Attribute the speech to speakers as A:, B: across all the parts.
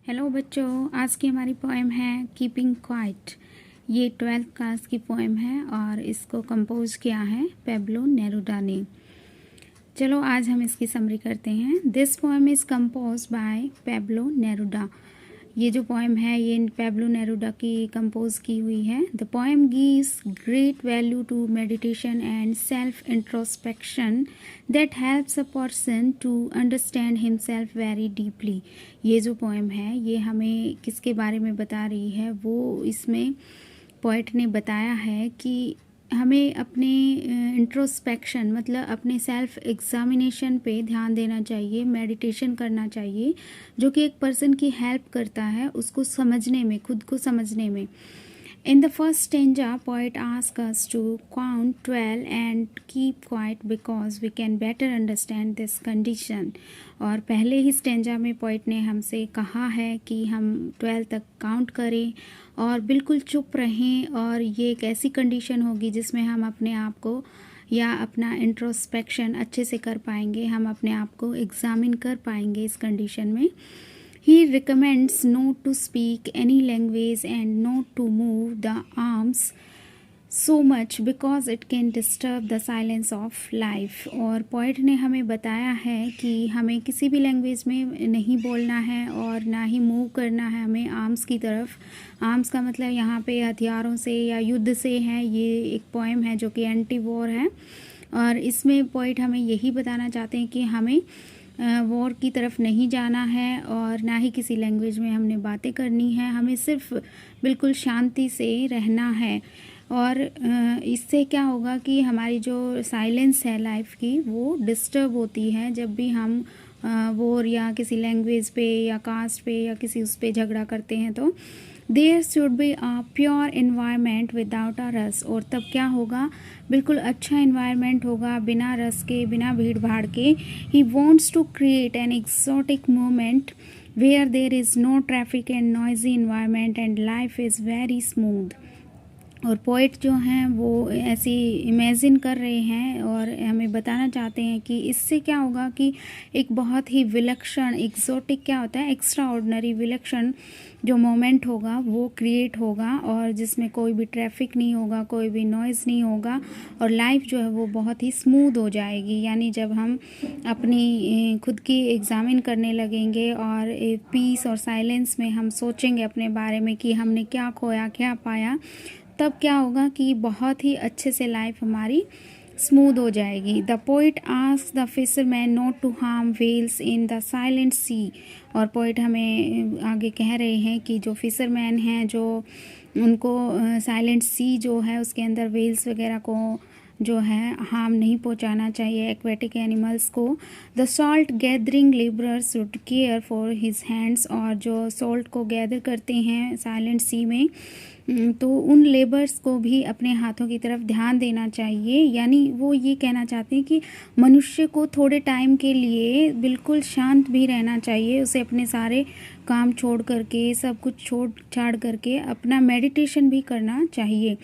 A: Hello बच्चों, आज की हमारी पोएम है कीपिंग क्वाइट। ये 12th क्लास की पोएम है और इसको कंपोज किया है पेब्लो नेरुदा ने। चलो आज हम इसकी समरी करते हैं। This poem is compose bye Pablo Neruda. ये जो पोएम है ये पेब्लो नेरुदा की कंपोज की हुई है। The poem gives great value to meditation and self introspection that helps a person to understand himself very deeply. ये जो पोएम है ये हमें किसके बारे में बता रही है, वो इसमें पोएट ने बताया है कि हमें अपने इंट्रोस्पेक्शन मतलब अपने सेल्फ एग्जामिनेशन पे ध्यान देना चाहिए, मेडिटेशन करना चाहिए, जो कि एक पर्सन की हेल्प करता है उसको समझने में, खुद को समझने में। In the first stanza, poet asks us to count 12 and keep quiet because we can better understand this condition. और पहले ही स्टेंजा में पोइट ने हमसे कहा है कि हम 12 तक काउंट करें और बिल्कुल चुप रहें, और ये एक ऐसी कंडीशन होगी जिसमें हम अपने आप को या अपना इंट्रोस्पेक्शन अच्छे से कर पाएंगे, हम अपने आप को एग्जामिन कर पाएंगे इस कंडीशन में। He recommends not to speak any language and not to move the arms so much because it can disturb the silence of life. और पोइट ने हमें बताया है कि हमें किसी भी लैंग्वेज में नहीं बोलना है और ना ही मूव करना है हमें आर्म्स की तरफ। आर्म्स का मतलब यहाँ पे हथियारों से या युद्ध से है। ये एक पोएम है जो कि एंटी वॉर है और इसमें पोइट हमें यही बताना चाहते हैं कि हमें वॉर की तरफ नहीं जाना है और ना ही किसी लैंग्वेज में हमने बातें करनी है, हमें सिर्फ बिल्कुल शांति से रहना है। और इससे क्या होगा कि हमारी जो साइलेंस है लाइफ की वो डिस्टर्ब होती है जब भी हम वॉर या किसी लैंग्वेज पे या कास्ट पे या किसी उस पे झगड़ा करते हैं। तो there should be a pure environment without a rush. और तब क्या होगा, बिल्कुल अच्छा इन्वायरमेंट होगा बिना रस के, बिना भीड़ भाड़ के। He wants to create an exotic moment where there is no traffic and noisy environment and life is very smooth. और पोइट जो हैं वो ऐसी इमेजिन कर रहे हैं और हमें बताना चाहते हैं कि इससे क्या होगा कि एक बहुत ही विलक्षण, एक्सोटिक क्या होता है, एक्स्ट्रा ऑर्डिनरी, विलक्षण जो मोमेंट होगा वो क्रिएट होगा और जिसमें कोई भी ट्रैफिक नहीं होगा, कोई भी नॉइज़ नहीं होगा और लाइफ जो है वो बहुत ही स्मूथ हो जाएगी। यानी जब हम अपनी खुद की एग्ज़ामिन करने लगेंगे और पीस और साइलेंस में हम सोचेंगे अपने बारे में कि हमने क्या खोया, क्या पाया, तब क्या होगा कि बहुत ही अच्छे से लाइफ हमारी स्मूथ हो जाएगी। The poet asks the fisherman not to harm whales in the silent sea. और पोइट हमें आगे कह रहे हैं कि जो फिशरमैन हैं जो उनको साइलेंट सी जो है उसके अंदर व्हेल्स वगैरह को जो है हार्म नहीं पहुंचाना चाहिए, एक्वेटिक एनिमल्स को। The salt gathering labourer should care for his hands. और जो सॉल्ट को गैदर करते हैं साइलेंट सी में तो उन लेबर्स को भी अपने हाथों की तरफ ध्यान देना चाहिए। यानी वो ये कहना चाहते हैं कि मनुष्य को थोड़े टाइम के लिए बिल्कुल शांत भी रहना चाहिए, उसे अपने सारे काम छोड़ करके, सब कुछ छोड़ छाड़ करके अपना मेडिटेशन भी करना चाहिए।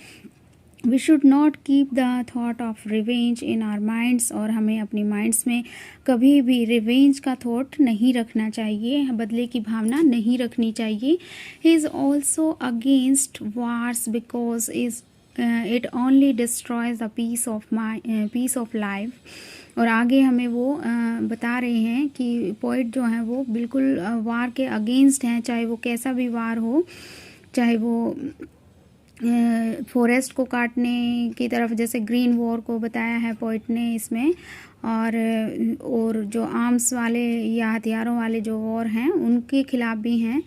A: We should not keep the thought of revenge in our minds. और हमें अपनी माइंड्स में कभी भी रिवेंज का थॉट नहीं रखना चाहिए, बदले की भावना नहीं रखनी चाहिए। He is also against wars because it only destroys the peace of life. और आगे हमें वो बता रहे हैं कि पोइट जो हैं वो बिल्कुल वार के अगेंस्ट हैं, चाहे वो कैसा भी वार हो, चाहे वो फॉरेस्ट को काटने की तरफ, जैसे ग्रीन वॉर को बताया है पोइट ने इसमें, और जो आर्म्स वाले या हथियारों वाले जो वॉर हैं उनके खिलाफ भी हैं।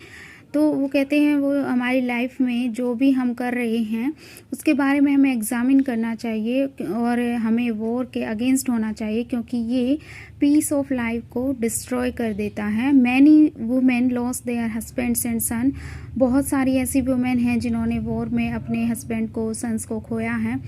A: तो वो कहते हैं वो हमारी लाइफ में जो भी हम कर रहे हैं उसके बारे में हमें एग्जामिन करना चाहिए और हमें वॉर के अगेंस्ट होना चाहिए, क्योंकि ये पीस ऑफ लाइफ को डिस्ट्रॉय कर देता है। Many women loss their husbands and son. बहुत सारी ऐसी वुमेन हैं जिन्होंने वॉर में अपने हस्बैंड को, सन्स को खोया है।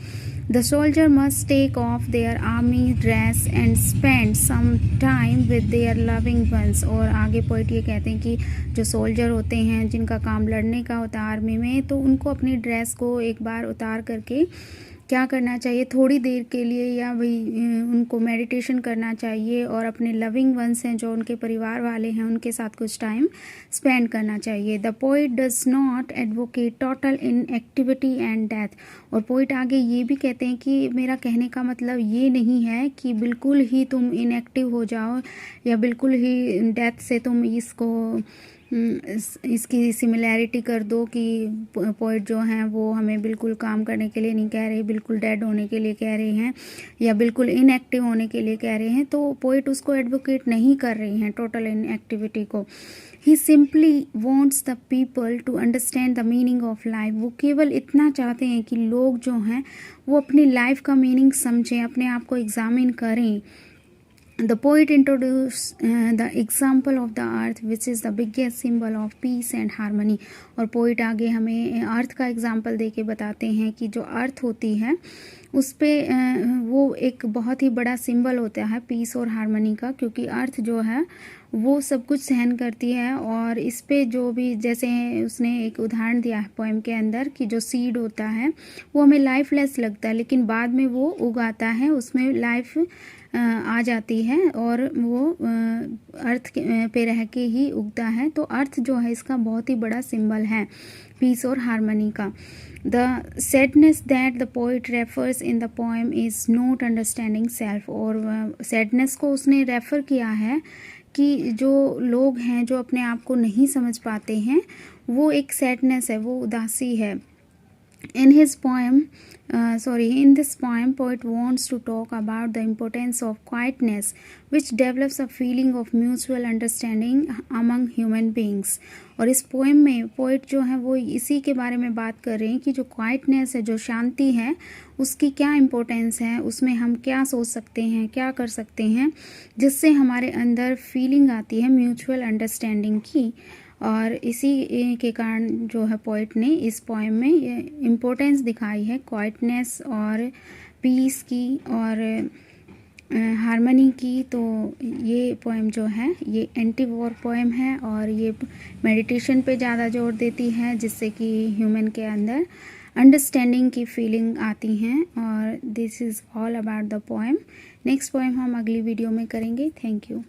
A: The soldier must take off their army dress and spend some time with their loving ones. और आगे पोइट ये कहते हैं कि जो सोल्जर होते हैं जिनका काम लड़ने का होता है आर्मी में, तो उनको अपनी ड्रेस को एक बार उतार करके क्या करना चाहिए, थोड़ी देर के लिए या भाई उनको मेडिटेशन करना चाहिए और अपने लविंग वंस हैं जो उनके परिवार वाले हैं उनके साथ कुछ टाइम स्पेंड करना चाहिए। The poet does not advocate total inactivity and death. और पोइट आगे ये भी कहते हैं कि मेरा कहने का मतलब ये नहीं है कि बिल्कुल ही तुम इनएक्टिव हो जाओ या बिल्कुल ही डेथ से तुम इसको इसकी सिमिलैरिटी कर दो कि पोइट जो हैं वो हमें बिल्कुल काम करने के लिए नहीं कह रहे, बिल्कुल डेड होने के लिए कह रहे हैं या बिल्कुल इनएक्टिव होने के लिए कह रहे हैं। तो पोइट उसको एडवोकेट नहीं कर रही हैं टोटल इनएक्टिविटी को। He simply wants the people to understand the meaning of life. वो केवल इतना चाहते हैं कि लोग जो हैं वो अपनी लाइफ का मीनिंग समझें, अपने आप को एग्जामिन करें। The poet introduced the example of the earth which is the biggest symbol of peace and harmony। और पोइट आगे हमें अर्थ का एग्जाम्पल दे के बताते हैं कि जो अर्थ होती है उस पे वो एक बहुत ही बड़ा सिंबल होता है पीस और हारमनी का, क्योंकि अर्थ जो है वो सब कुछ सहन करती है और इस पे जो भी, जैसे उसने एक उदाहरण दिया है पोएम के अंदर कि जो सीड होता है वो हमें लाइफलेस लगता है लेकिन बाद में वो उगाता है, उसमें लाइफ आ जाती है और वो अर्थ पे रह के ही उगता है। तो अर्थ जो है इसका बहुत ही बड़ा सिंबल है पीस और हारमनी का। The sadness that the poet refers in the poem is not understanding self. और सैडनेस को उसने रेफ़र किया है कि जो लोग हैं जो अपने आप को नहीं समझ पाते हैं वो एक सैडनेस है, वो उदासी है। In this poem, poet wants to talk about the importance of quietness, which develops a feeling of mutual understanding among human beings। और इस पोएम में पोइट जो है वो इसी के बारे में बात कर रहे हैं कि जो क्वाइटनेस है, जो शांति है, उसकी क्या इम्पोर्टेंस है, उसमें हम क्या सोच सकते हैं, क्या कर सकते हैं जिससे हमारे अंदर फीलिंग आती है म्यूचुअल अंडरस्टैंडिंग की। और इसी के कारण जो है पोइट ने इस पोएम में इम्पोर्टेंस दिखाई है क्वाइटनेस और पीस की और हारमनी की। तो ये पोएम जो है ये एंटी वॉर पोएम है और ये मेडिटेशन पे ज़्यादा जोर देती है जिससे कि ह्यूमन के अंदर अंडरस्टैंडिंग की फीलिंग आती हैं। और this is all about the poem. Next poem हम अगली वीडियो में करेंगे। Thank you.